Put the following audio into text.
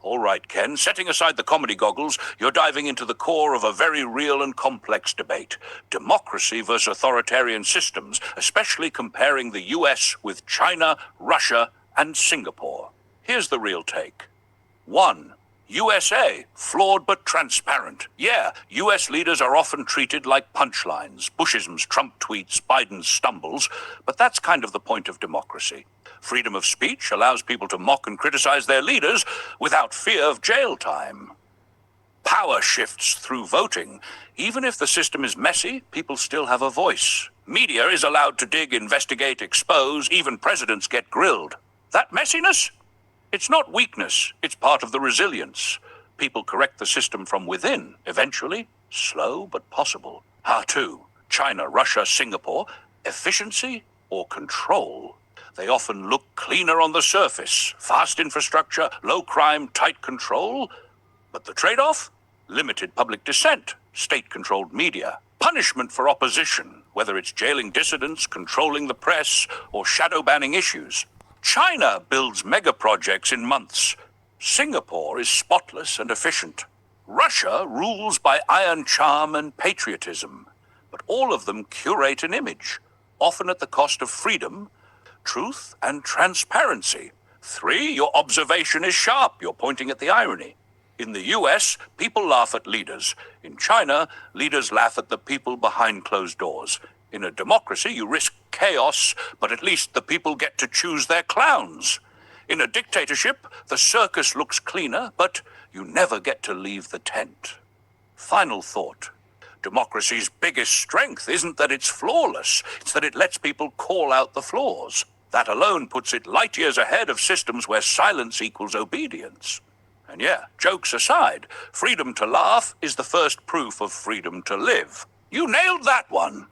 All right, Ken, setting aside the comedy goggles, you're diving into the core of a very real and complex debate. Democracy versus authoritarian systems, especially comparing the US with China, Russia, and Singapore. Here's the real take. 1. USA, flawed but transparent. Yeah, US leaders are often treated like punchlines, Bushisms, Trump tweets, Biden stumbles, but that's kind of the point of democracy. Freedom of speech allows people to mock and criticize their leaders without fear of jail time. Power shifts through voting. Even if the system is messy, people still have a voice. Media is allowed to dig, investigate, expose, even presidents get grilled. That messiness? It's not weakness, it's part of the resilience. People correct the system from within, eventually. Slow, but possible. 2. China, Russia, Singapore. Efficiency or control? They often look cleaner on the surface. Fast infrastructure, low crime, tight control. But the trade-off? Limited public dissent, state-controlled media. Punishment for opposition, whether it's jailing dissidents, controlling the press, or shadow-banning issues. China builds mega-projects in months. Singapore is spotless and efficient. Russia rules by iron charm and patriotism. But all of them curate an image, often at the cost of freedom, truth, and transparency. 3, your observation is sharp. You're pointing at the irony. In the US, people laugh at leaders. In China, leaders laugh at the people behind closed doors. In a democracy, you risk chaos, but at least the people get to choose their clowns. In a dictatorship, the circus looks cleaner, but you never get to leave the tent. Final thought. Democracy's biggest strength isn't that it's flawless, it's that it lets people call out the flaws. That alone puts it light years ahead of systems where silence equals obedience. And yeah, jokes aside, freedom to laugh is the first proof of freedom to live. You nailed that one.